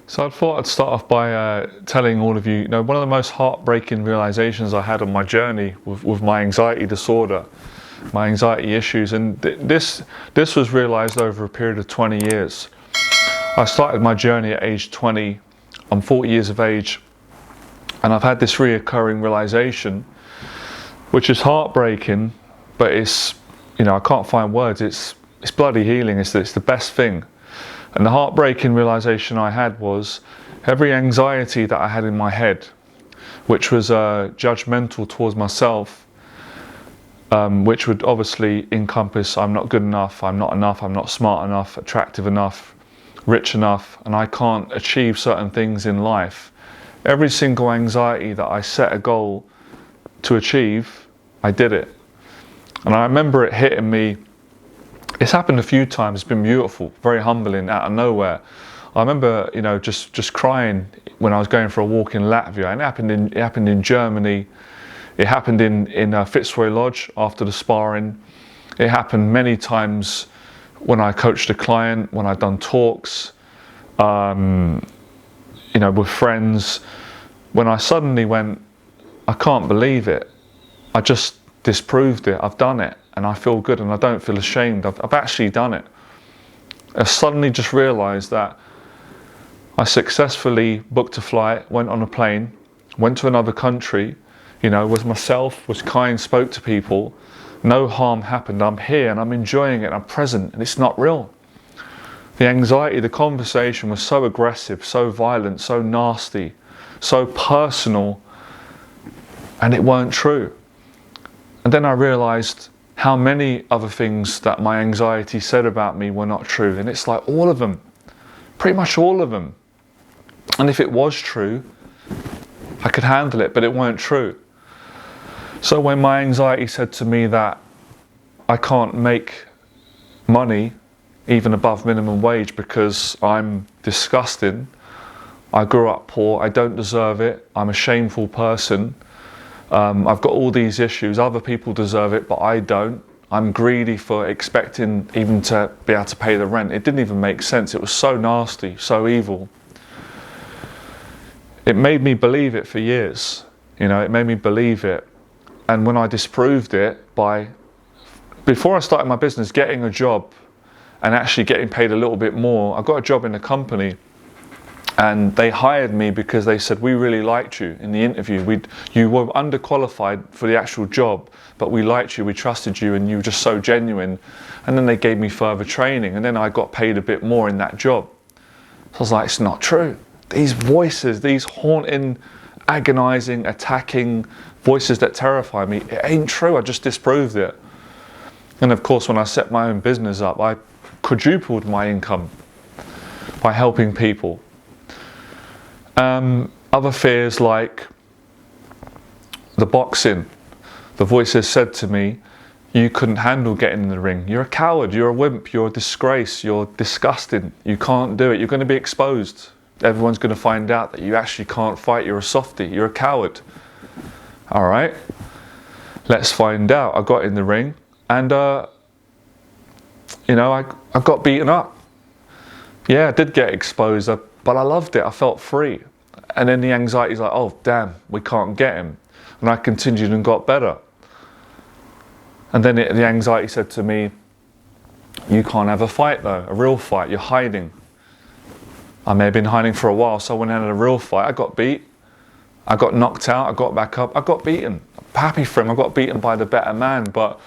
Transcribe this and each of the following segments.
So I thought I'd start off by telling all of you, one of the most heartbreaking realizations I had on my journey with my anxiety disorder, my anxiety issues, and this was realized over a period of 20 years. I started my journey at age 20. I'm 40 years of age, and I've had this reoccurring realization, which is heartbreaking, but it's, I can't find words. It's bloody healing. It's the best thing. And the heartbreaking realization I had was every anxiety that I had in my head, which was judgmental towards myself, which would obviously encompass I'm not good enough, I'm not smart enough, attractive enough, rich enough, and I can't achieve certain things in life. Every single anxiety that I set a goal to achieve, I did it. And I remember it hitting me. It's happened a few times. It's been beautiful, very humbling, out of nowhere. I remember, just crying when I was going for a walk in Latvia. And it happened in Germany. It happened in Fitzroy Lodge after the sparring. It happened many times when I coached a client, when I'd done talks, with friends. When I suddenly went, I can't believe it. I just disproved it. I've done it. And I feel good and I don't feel ashamed. I've actually done it. I suddenly just realized that I successfully booked a flight, went on a plane, went to another country, was myself, was kind, spoke to people. No harm happened. I'm here and I'm enjoying it. I'm present and it's not real. The anxiety, the conversation was so aggressive, so violent, so nasty, so personal, and it weren't true. And then I realized how many other things that my anxiety said about me were not true. And it's like all of them, pretty much all of them. And if it was true, I could handle it, but it weren't true. So when my anxiety said to me that I can't make money even above minimum wage because I'm disgusting, I grew up poor, I don't deserve it, I'm a shameful person, I've got all these issues, other people deserve it, but I don't. I'm greedy for expecting even to be able to pay the rent. It didn't even make sense. It was so nasty, so evil. It made me believe it for years. It made me believe it. And when I disproved it before I started my business, getting a job and actually getting paid a little bit more, I got a job in a company. And they hired me because they said, we really liked you in the interview. You were underqualified for the actual job, but we liked you, we trusted you, and you were just so genuine. And then they gave me further training, and then I got paid a bit more in that job. So I was like, it's not true. These voices, these haunting, agonizing, attacking voices that terrify me, it ain't true, I just disproved it. And of course, when I set my own business up, I quadrupled my income by helping people. Other fears like the boxing. The voices said to me, you couldn't handle getting in the ring. You're a coward, you're a wimp, you're a disgrace, you're disgusting. You can't do it, you're going to be exposed. Everyone's going to find out that you actually can't fight, you're a softie, you're a coward. All right, let's find out. I got in the ring and, I got beaten up. Yeah, I did get exposed, but I loved it, I felt free. And then the anxiety's like, oh damn, we can't get him. And I continued and got better. And then the anxiety said to me, you can't have a fight though, a real fight, you're hiding. I may have been hiding for a while, so when I had a real fight, I got beat. I got knocked out, I got back up, I got beaten. I'm happy for him, I got beaten by the better man, but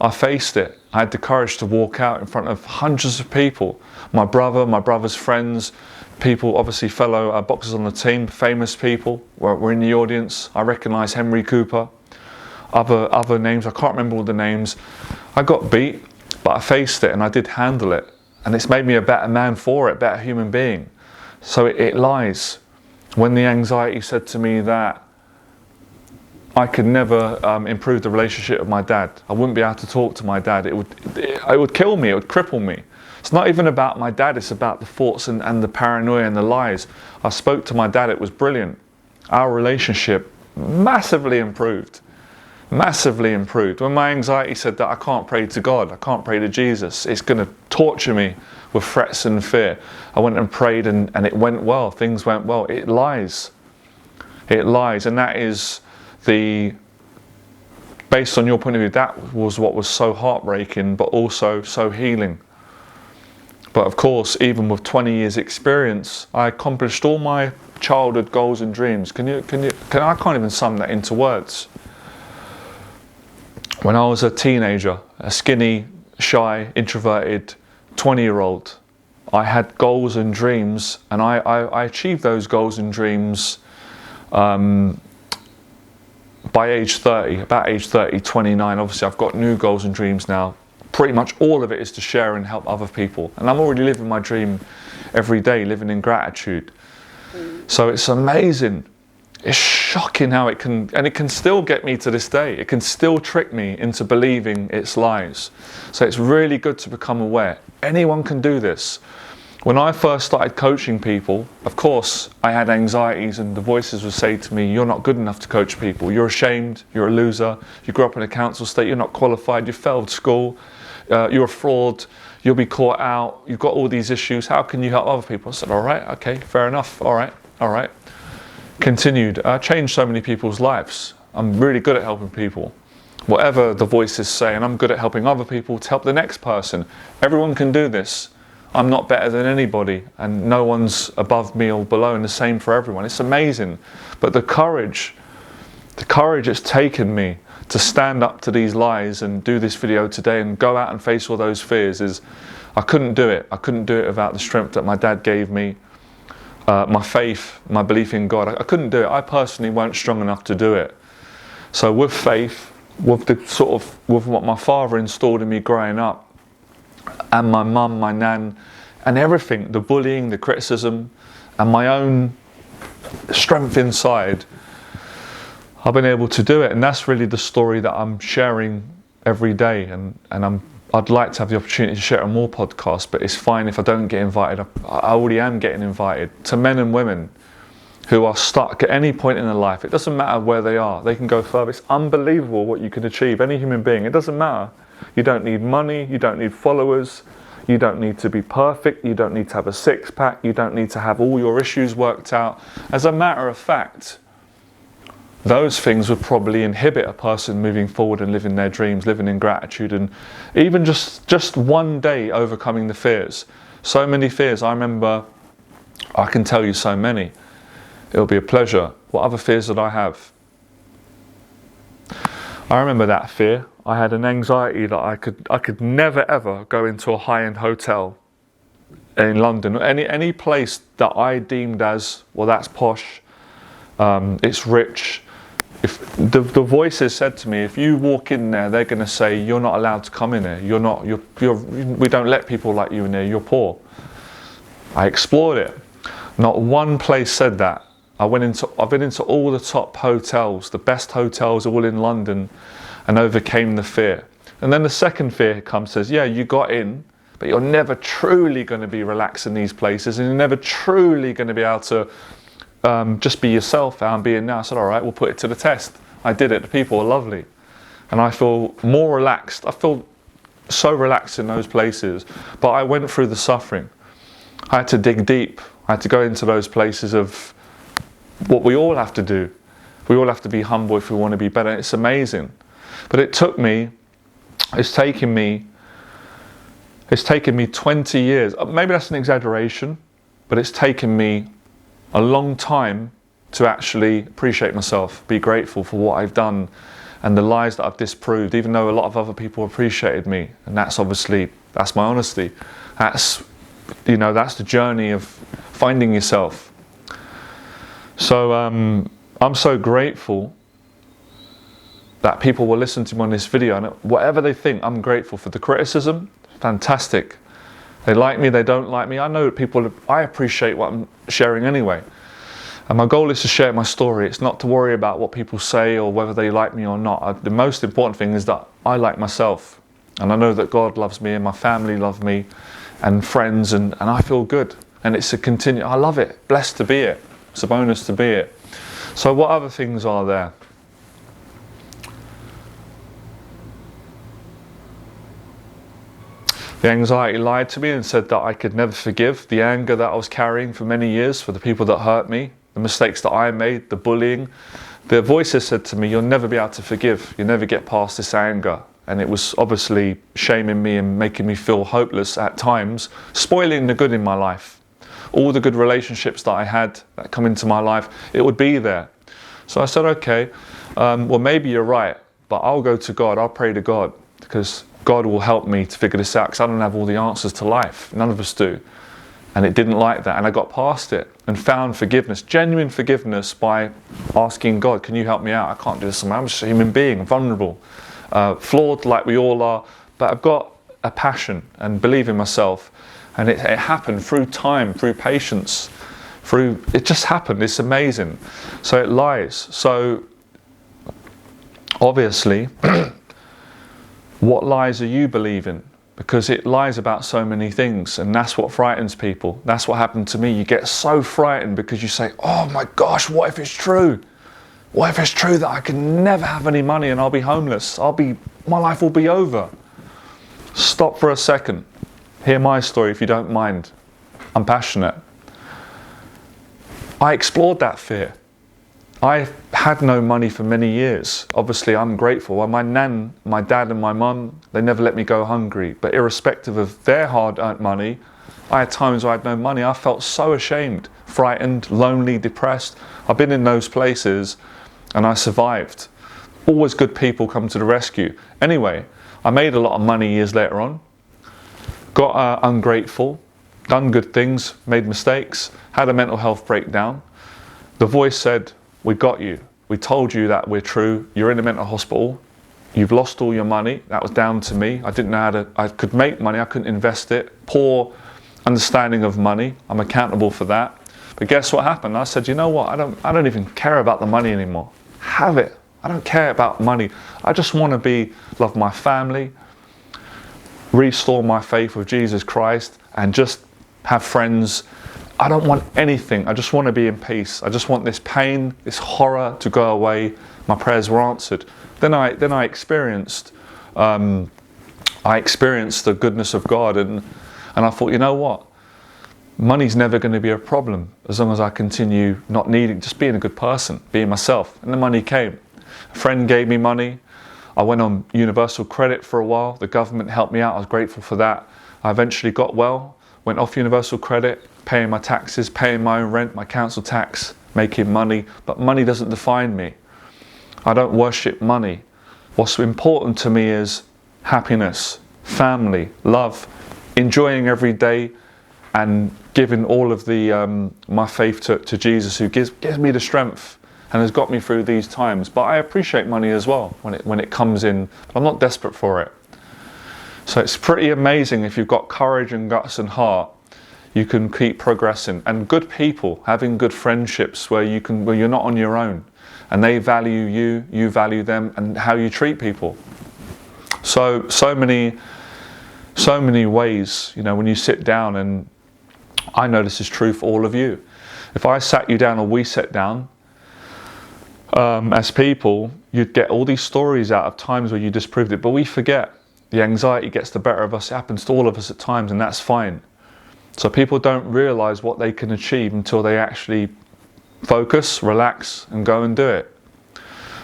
I faced it. I had the courage to walk out in front of hundreds of people. My brother, my brother's friends, people, obviously fellow boxers on the team, famous people were in the audience. I recognise Henry Cooper, other names, I can't remember all the names. I got beat, but I faced it and I did handle it. And it's made me a better man for it, better human being. So it lies. When the anxiety said to me that I could never improve the relationship with my dad, I wouldn't be able to talk to my dad, it would kill me, it would cripple me. It's not even about my dad, it's about the thoughts and the paranoia and the lies. I spoke to my dad, it was brilliant. Our relationship massively improved. Massively improved. When my anxiety said that I can't pray to God, I can't pray to Jesus, it's going to torture me with threats and fear. I went and prayed and it went well. Things went well. It lies. It lies. And that is based on your point of view, that was what was so heartbreaking, but also so healing. But of course, even with 20 years experience, I accomplished all my childhood goals and dreams. I can't even sum that into words. When I was a teenager, a skinny, shy, introverted 20-year-old, I had goals and dreams, and I achieved those goals and dreams by age 30, about age 30, 29. Obviously, I've got new goals and dreams now. Pretty much all of it is to share and help other people. And I'm already living my dream every day, living in gratitude. So it's amazing. It's shocking how it can still get me to this day. It can still trick me into believing its lies. So it's really good to become aware. Anyone can do this. When I first started coaching people, of course, I had anxieties, and the voices would say to me, you're not good enough to coach people. You're ashamed. You're a loser. You grew up in a council estate. You're not qualified. You failed school. You're a fraud. You'll be caught out. You've got all these issues. How can you help other people? I said, all right, okay, fair enough. All right. Continued. I changed so many people's lives. I'm really good at helping people. Whatever the voices say, and I'm good at helping other people to help the next person. Everyone can do this. I'm not better than anybody, and no one's above me or below, and the same for everyone. It's amazing. But the courage it's taken me to stand up to these lies and do this video today and go out and face all those fears is, I couldn't do it. I couldn't do it without the strength that my dad gave me, my faith, my belief in God. I couldn't do it. I personally weren't strong enough to do it. So with faith, with what my father installed in me growing up, and my mum, my nan, and everything, the bullying, the criticism, and my own strength inside, I've been able to do it. And that's really the story that I'm sharing every day. And I'd like to have the opportunity to share on more podcasts, but it's fine if I don't get invited. I already am getting invited to men and women who are stuck at any point in their life. It doesn't matter where they are. They can go further. It's unbelievable what you can achieve, any human being. It doesn't matter. You don't need money, you don't need followers, you don't need to be perfect, you don't need to have a six-pack, you don't need to have all your issues worked out. As a matter of fact, those things would probably inhibit a person moving forward and living their dreams, living in gratitude, and even just one day overcoming the fears. So many fears. I remember, I can tell you so many. It'll be a pleasure. What other fears did I have? I remember that fear. I had an anxiety that I could never ever go into a high-end hotel in London, or any place that I deemed as, well, that's posh, it's rich. If the voices said to me, if you walk in there, they're going to say, you're not allowed to come in here. We don't let people like you in there. You're poor. I explored it. Not one place said that. I've been into all the top hotels, the best hotels all in London, and overcame the fear. And then the second fear comes, says, yeah, you got in, but you're never truly going to be relaxed in these places, and you're never truly going to be able to just be yourself, how I'm being now. I said, all right, we'll put it to the test. I did it. The people are lovely. And I feel more relaxed. I feel so relaxed in those places. But I went through the suffering. I had to dig deep. I had to go into those places of what we all have to do. We all have to be humble if we want to be better. It's amazing. But it's taken me 20 years. Maybe that's an exaggeration, but it's taken me a long time to actually appreciate myself, be grateful for what I've done and the lies that I've disproved, even though a lot of other people appreciated me. And that's my honesty. That's the journey of finding yourself. So I'm so grateful that people will listen to me on this video, and whatever they think, I'm grateful for the criticism. Fantastic. They like me, they don't like me. I know I appreciate what I'm sharing anyway. And my goal is to share my story. It's not to worry about what people say or whether they like me or not. The most important thing is that I like myself. And I know that God loves me and my family love me and friends, and I feel good. And it's I love it. Blessed to be it. It's a bonus to be it. So what other things are there? The anxiety lied to me and said that I could never forgive the anger that I was carrying for many years for the people that hurt me, the mistakes that I made, the bullying. The voices said to me, you'll never be able to forgive, you'll never get past this anger. And it was obviously shaming me and making me feel hopeless at times, spoiling the good in my life. All the good relationships that I had that come into my life, it would be there. So I said, okay, well maybe you're right, but I'll go to God, I'll pray to God, because God will help me to figure this out, because I don't have all the answers to life. None of us do. And it didn't like that. And I got past it and found forgiveness, genuine forgiveness, by asking God, can you help me out? I can't do this. I'm just a human being, vulnerable, flawed like we all are. But I've got a passion and believe in myself. And it happened through time, through patience, it just happened. It's amazing. So it lies. So obviously, what lies are you believing? Because it lies about so many things, and that's what frightens people. That's what happened to me. You get so frightened because you say, oh my gosh, what if it's true? What if it's true that I can never have any money and I'll be homeless? My life will be over. Stop for a second. Hear my story if you don't mind. I'm passionate. I explored that fear. I had no money for many years. Obviously, I'm grateful. Well, my nan, my dad and my mum, they never let me go hungry. But irrespective of their hard-earned money, I had times where I had no money. I felt so ashamed, frightened, lonely, depressed. I've been in those places and I survived. Always good people come to the rescue. Anyway, I made a lot of money years later on. Got ungrateful, done good things, made mistakes, had a mental health breakdown. The voice said, we got you. We told you that we're true. You're in a mental hospital. You've lost all your money. That was down to me. I didn't know how to, I could make money. I couldn't invest it. Poor understanding of money. I'm accountable for that. But guess what happened? I said, you know what? I don't even care about the money anymore. Have it. I don't care about money. I just want to love my family, restore my faith with Jesus Christ, and just have friends. I don't want anything. I just want to be in peace. I just want this pain, this horror to go away. My prayers were answered. Then I experienced the goodness of God, and I thought, you know what? Money's never going to be a problem as long as I continue not needing, just being a good person, being myself. And the money came. A friend gave me money. I went on universal credit for a while. The government helped me out. I was grateful for that. I eventually got well, went off universal credit, paying my taxes, paying my own rent, my council tax, making money. But money doesn't define me. I don't worship money. What's important to me is happiness, family, love, enjoying every day, and giving all of my faith to Jesus, who gives me the strength and has got me through these times. But I appreciate money as well when it comes in. I'm not desperate for it. So it's pretty amazing if you've got courage and guts and heart. You can keep progressing. And good people, having good friendships where you're not on your own, and they value you, you value them, and how you treat people. So many ways, when you sit down, and I know this is true for all of you. If I sat you down, or we sat down, as people, you'd get all these stories out of times where you disproved it, but we forget. The anxiety gets the better of us. It happens to all of us at times, and that's fine. So people don't realize what they can achieve until they actually focus, relax, and go and do it.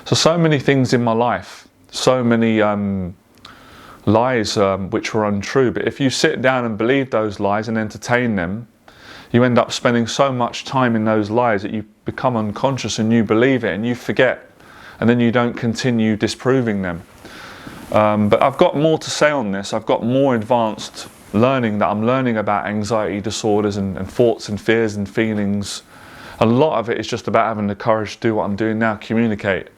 So many things in my life, so many lies which were untrue. But if you sit down and believe those lies and entertain them, you end up spending so much time in those lies that you become unconscious and you believe it and you forget, and then you don't continue disproving them. But I've got more to say on this. I've got more advanced learning that I'm learning about anxiety disorders and thoughts and fears and feelings. A lot of it is just about having the courage to do what I'm doing now, communicate.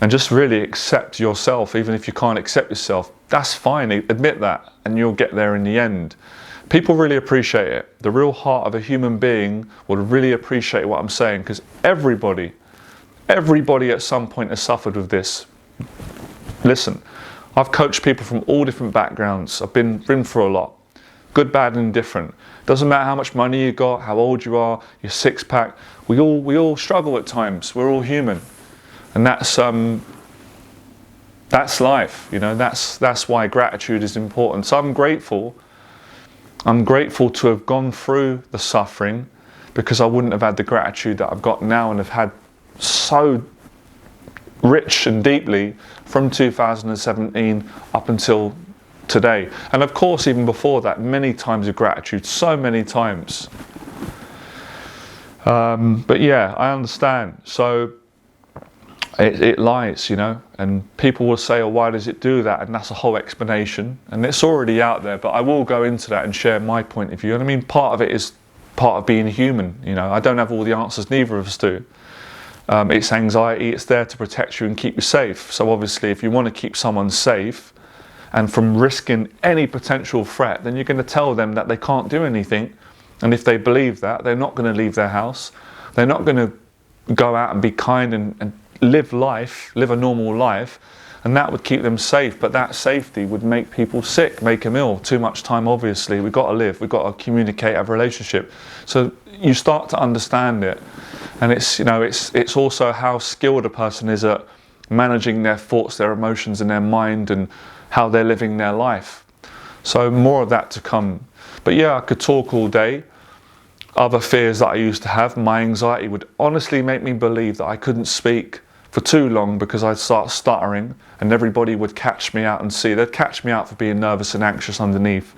And just really accept yourself, even if you can't accept yourself. That's fine, admit that, and you'll get there in the end. People really appreciate it. The real heart of a human being will really appreciate what I'm saying, because everybody at some point has suffered with this. Listen, I've coached people from all different backgrounds. I've been through a lot. Good, bad, and indifferent. Doesn't matter how much money you got, how old you are, your six-pack. We all, we all struggle at times. We're all human. And that's That's life, you know, that's why gratitude is important. So I'm grateful to have gone through the suffering, because I wouldn't have had the gratitude that I've got now and have had so rich and deeply from 2017 up until today. And of course, even before that, many times of gratitude, so many times. But yeah, I understand. So it lies, you know, and people will say, oh, why does it do that? And that's a whole explanation, and it's already out there, but I will go into that and share my point of view. And I mean, part of it is part of being human, you know. I don't have all the answers, neither of us do. It's anxiety, it's there to protect you and keep you safe. So obviously, if you want to keep someone safe and from risking any potential threat, then you're going to tell them that they can't do anything. And if they believe that, they're not going to leave their house. They're not going to go out and be kind and live a normal life, and that would keep them safe. But that safety would make people sick, make them ill. Too much time, obviously. We've got to live, we've got to communicate, have a relationship. So you start to understand it. And it's, you know, it's also how skilled a person is at managing their thoughts, their emotions, and their mind, and how they're living their life. So more of that to come. But yeah, I could talk all day. Other fears that I used to have, my anxiety would honestly make me believe that I couldn't speak for too long, because I'd start stuttering and everybody would catch me out and see. They'd catch me out for being nervous and anxious underneath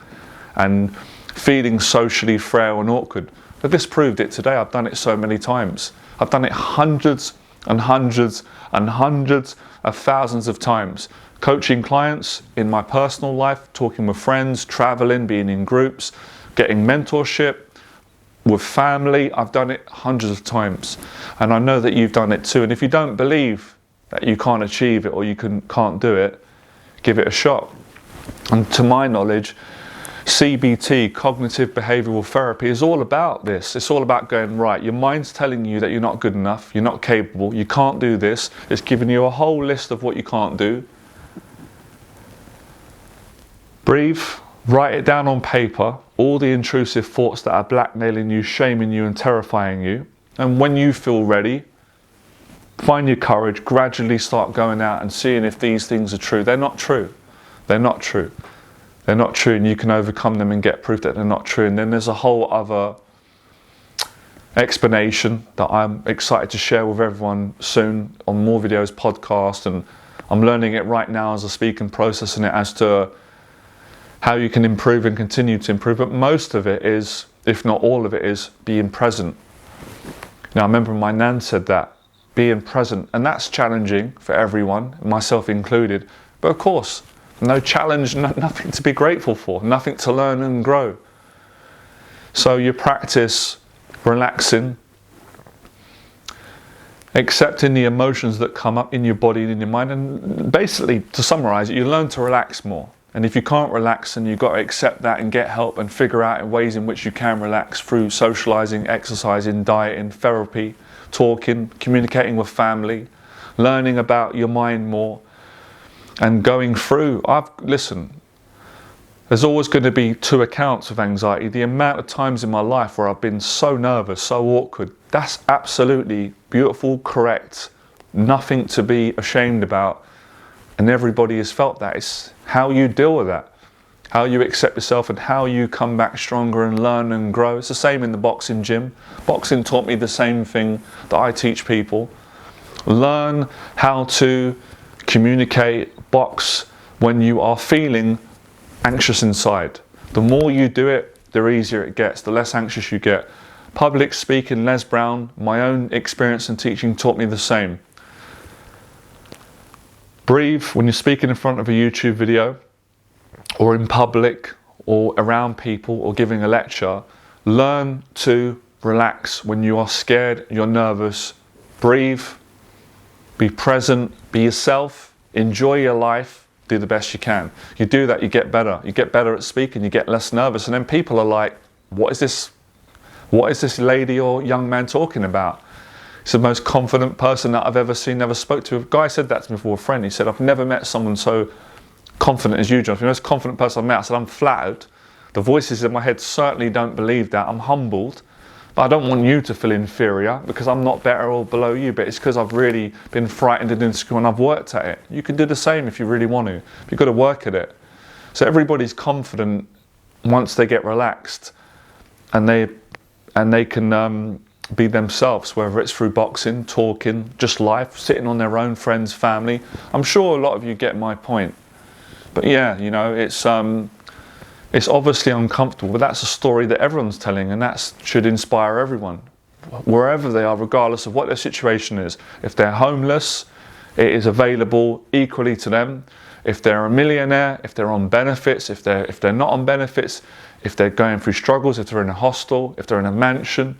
and feeling socially frail and awkward. But this proved it today. I've done it so many times. I've done it hundreds and hundreds and hundreds of thousands of times. Coaching clients in my personal life, talking with friends, traveling, being in groups, getting mentorship, with family. I've done it hundreds of times, and I know that you've done it too. And if you don't believe that you can't achieve it or you can't do it, give it a shot. And to my knowledge, CBT, cognitive behavioral therapy, is all about this. It's all about going, right, your mind's telling you that you're not good enough, you're not capable, you can't do this. It's giving you a whole list of what you can't do. Breathe. Write it down on paper, all the intrusive thoughts that are blackmailing you, shaming you and terrifying you. And when you feel ready, find your courage, gradually start going out and seeing if these things are true. They're not true. They're not true. They're not true, and you can overcome them and get proof that they're not true. And then there's a whole other explanation that I'm excited to share with everyone soon on more videos, podcasts, and I'm learning it right now as I speak and processing it as to how you can improve and continue to improve. But most of it is, if not all of it, is being present. Now, I remember my nan said that, being present, and that's challenging for everyone, myself included. But of course, no challenge, nothing to be grateful for, nothing to learn and grow. So you practice relaxing, accepting the emotions that come up in your body and in your mind, and basically, to summarize it, you learn to relax more. And if you can't relax, then you've got to accept that and get help and figure out ways in which you can relax through socializing, exercising, dieting, therapy, talking, communicating with family, learning about your mind more, and going through. Listen, there's always going to be two accounts of anxiety. The amount of times in my life where I've been so nervous, so awkward, that's absolutely beautiful, correct, nothing to be ashamed about. And everybody has felt that. It's how you deal with that, how you accept yourself, and how you come back stronger and learn and grow. It's the same in the boxing gym. Boxing taught me the same thing that I teach people. Learn how to communicate, box when you are feeling anxious inside. The more you do it, the easier it gets, the less anxious you get. Public speaking, Les Brown, my own experience in teaching taught me the same. Breathe when you're speaking in front of a YouTube video or in public or around people or giving a lecture. Learn to relax when you are scared, you're nervous. Breathe, be present, be yourself, enjoy your life, do the best you can. You do that, you get better. You get better at speaking, you get less nervous, and then people are like, what is this lady or young man talking about? He's the most confident person that I've ever seen, never spoke to. A guy said that to me before, a friend. He said, I've never met someone so confident as you, John. You're the most confident person I've met. I said, I'm flattered. The voices in my head certainly don't believe that. I'm humbled. But I don't want you to feel inferior because I'm not better or below you, but it's because I've really been frightened and insecure and I've worked at it. You can do the same if you really want to. But you've got to work at it. So everybody's confident once they get relaxed and they can be themselves, whether it's through boxing, talking, just life, sitting on their own, friends, family. I'm sure a lot of you get my point. But yeah, you know, it's obviously uncomfortable, but that's a story that everyone's telling, and that should inspire everyone, wherever they are, regardless of what their situation is. If they're homeless, it is available equally to them. If they're a millionaire, if they're on benefits, if they're not on benefits, if they're going through struggles, if they're in a hostel, if they're in a mansion,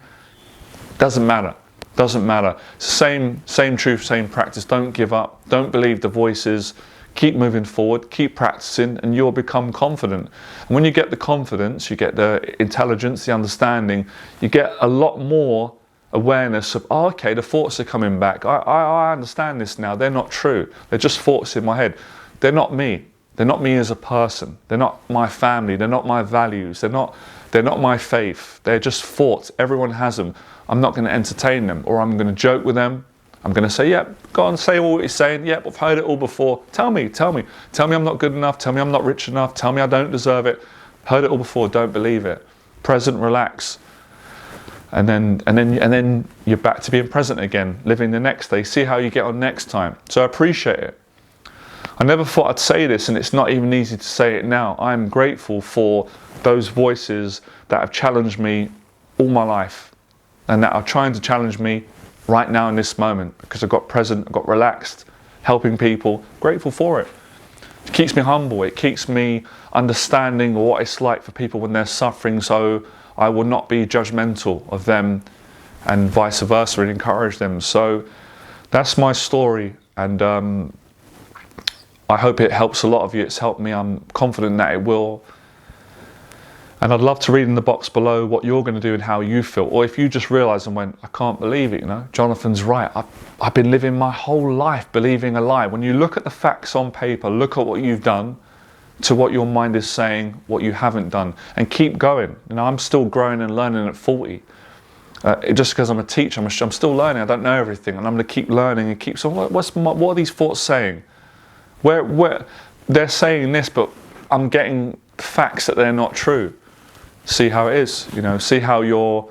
doesn't matter. Doesn't matter. Same truth, same practice. Don't give up. Don't believe the voices. Keep moving forward, keep practicing, and you'll become confident. And when you get the confidence, you get the intelligence, the understanding, you get a lot more awareness of, oh, okay, the thoughts are coming back. I understand this now. They're not true. They're just thoughts in my head. They're not me. They're not me as a person. They're not my family. They're not my values. They're not my faith. They're just thoughts. Everyone has them. I'm not going to entertain them, or I'm going to joke with them. I'm going to say, yep, go on, say all what you're saying. Yep, I've heard it all before. Tell me I'm not good enough. Tell me I'm not rich enough. Tell me I don't deserve it. Heard it all before. Don't believe it. Present, relax, and then you're back to being present again, living the next day. See how you get on next time. So I appreciate it. I never thought I'd say this, and it's not even easy to say it now. I'm grateful for those voices that have challenged me all my life, and that are trying to challenge me right now in this moment, because I got present, I got relaxed, helping people, grateful for it. It keeps me humble, it keeps me understanding what it's like for people when they're suffering, so I will not be judgmental of them and vice versa, and encourage them. So that's my story, and I hope it helps a lot of you. It's helped me, I'm confident that it will. And I'd love to read in the box below what you're going to do and how you feel. Or if you just realised and went, I can't believe it, you know, Jonathan's right. I've been living my whole life believing a lie. When you look at the facts on paper, look at what you've done to what your mind is saying, what you haven't done, and keep going. You know, I'm still growing and learning at 40. Just because I'm a teacher, I'm still learning. I don't know everything, and I'm going to keep learning and keep. So what are these thoughts saying? Where they're saying this, but I'm getting facts that they're not true. See how it is, you know, see how your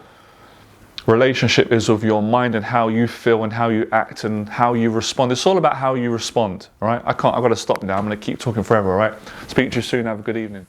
relationship is with your mind and how you feel and how you act and how you respond. It's all about how you respond, all right? I've got to stop now. I'm going to keep talking forever, all right? Speak to you soon. Have a good evening.